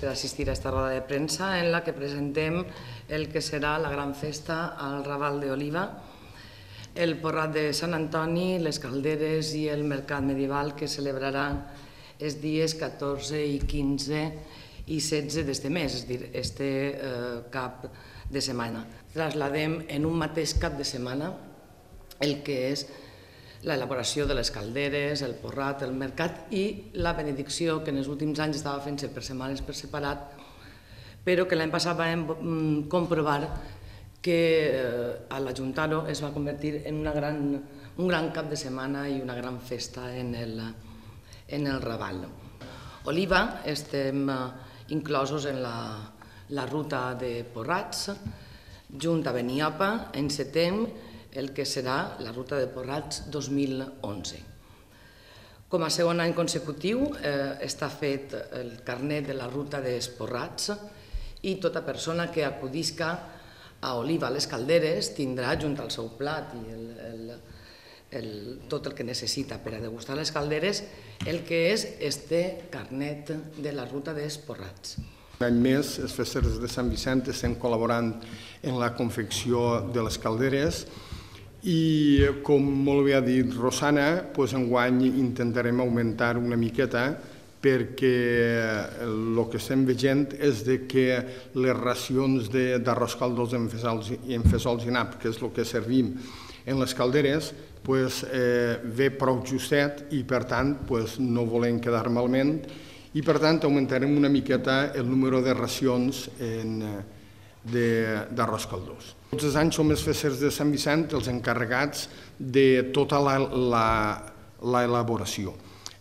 per assistir a esta roda de premsa en la que presentem el que serà la gran festa al Raval d'Oliva, el porrat de Sant Antoni, les calderes i el mercat medieval que celebraran els dies 14 i 15 i 16 d'este mes, és a dir, este cap de setmana. Trasladem en un mateix cap de setmana el que és l'elaboració de les calderes, el porrat, el mercat i la benedicció, que en els últims anys estava fent-se per setmanes per separat, però que l'any passat vam comprovar que a l'ajuntar-ho es va convertir en un gran cap de setmana i una gran festa en el Raval. Oliva, estem inclosos en la ruta de Porrats, junt a Beniapa, encetem el que serà la ruta de Porrats 2011. Com a segon any consecutiu està fet el carnet de la ruta dels Porrats i tota persona que acudisca a Oliva a les calderes tindrà junt al seu plat i tot el que necessita per a degustar les calderes el que és este carnet de la ruta dels Porrats. Un any més, les festes de Sant Vicent estem col·laborant en la confecció de les calderes i, com molt bé ha dit Rosana, enguany intentarem augmentar una miqueta perquè el que estem veient és que les racions d'arròs caldós en fesols i nap, que és el que servim en les calderes, ve prou justet i, per tant, no volem quedar malament i, per tant, augmentarem una miqueta el número de racions d'arròs caldós. Tots els anys som els festers de Sant Vicent els encarregats de tota l'elaboració.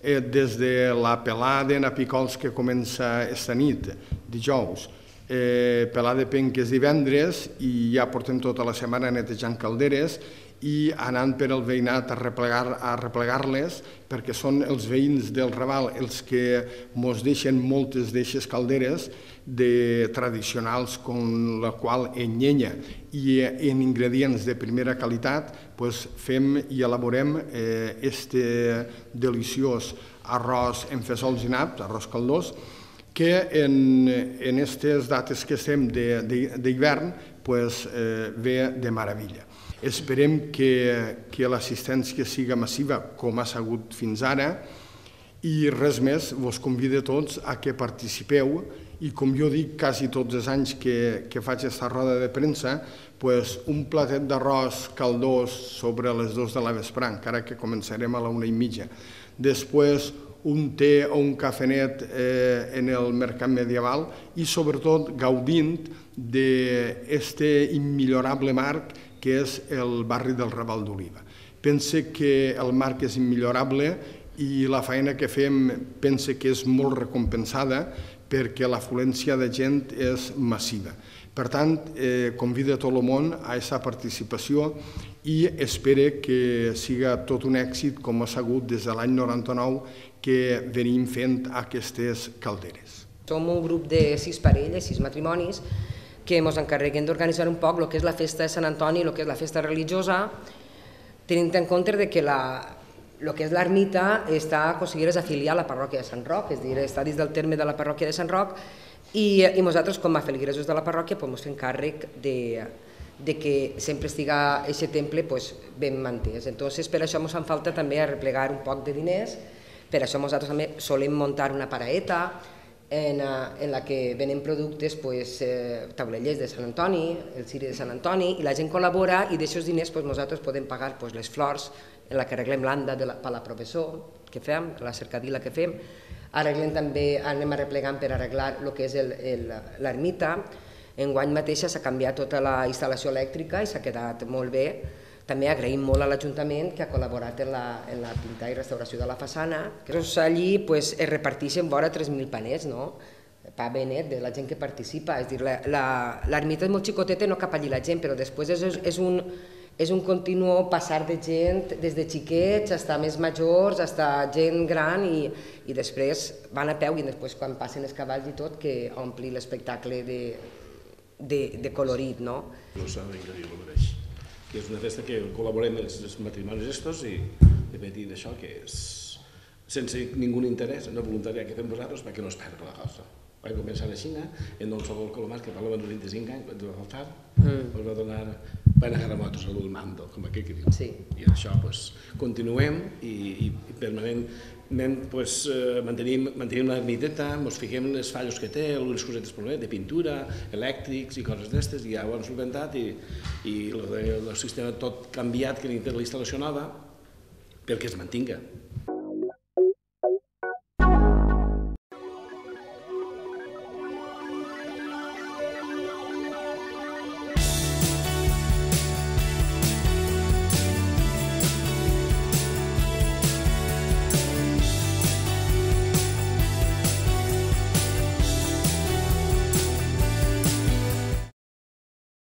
Des de la pelada de napicols que comença esta nit, dijous, pelada de penques divendres i ja portem tota la setmana netejant calderes i anant per al veïnat a replegar-les perquè són els veïns del Raval els que ens deixen moltes d'eixes calderes tradicionals com la qual en llenya i en ingredients de primera qualitat fem i elaborem este deliciós arròs en fesols i naps, arròs caldós, que en aquestes dates que estem d'hivern ve de meravella. Esperem que l'assistència siga massiva com ha sigut fins ara i res més, vos convido a tots a que participeu i, com jo dic quasi tots els anys que faig aquesta roda de premsa, un platet d'arròs caldós sobre les 2 de la vesprà, encara que començarem a la 1:30. Després un té o un cafenet en el mercat medieval i, sobretot, gaudint d'aquest immillorable marc que és el barri del Raval d'Oliva. Pense que el marc és immillorable i la feina que fem pense que és molt recompensada perquè l'afluència de gent és massiva. Per tant, convido a tot el món a aquesta participació i espero que siga tot un èxit com ha sigut des de l'any 99 que venim fent aquestes calderes. Som un grup de 6 parelles, 6 matrimonis, que ens encarreguem d'organitzar un poc el que és la festa de Sant Antoni, el que és la festa religiosa, tenint en compte que el que és l'ermita està aconseguida afiliar a la parròquia de Sant Roc, és a dir, està dins del terme de la parròquia de Sant Roc, i nosaltres, com a feligresos de la parròquia, ens fem càrrec de que sempre estiga aquest temple ben mantès. Entonces, per això ens fa falta també arreplegar un poc de diners, per això nosaltres també solem muntar una paraeta en la que venem productes, taulellers de Sant Antoni, el ciri de Sant Antoni, i la gent col·labora i d'aquests diners nosaltres podem pagar les flors en la que arreglem l'anda per la professor que fem, la cercadila que fem, anem arreplegant per arreglar el que és l'ermita. Enguany mateixa s'ha canviat tota la instal·lació elèctrica i s'ha quedat molt bé. També agraïm molt a l'Ajuntament que ha col·laborat en la pintada i restauració de la façana. Allí es reparteixen vora 3.000 panets, pa benet de la gent que participa. És a dir, l'ermita és molt xicoteta i no cap allí la gent, però després és un continu passar de gent, des de xiquets fins a més majors, fins a gent gran, i després van a peu i després quan passen els cavalls i tot, que ompli l'espectacle de colorit. No s'ha d'increïble el mateix. Que és una festa que col·laborem els matrimonis estos i repetir això que és sense ningú interès, no voluntariat que fem vosaltres perquè no es perdi la cosa. vaig començar a la Xina, en Don Salvador Colomar, que parlava de 25 anys, quan va faltar, ens va donar van agarrar motos a l'Ulmando, com aquell que diu. I això, continuem i permanentment mantenim l'ermiteta, ens fiquem en les fallos que té, les cosetes de pintura, elèctrics i coses d'estes, i ja ho hem solventat i el sistema tot canviat, que la instal·lació nova, perquè es mantinga.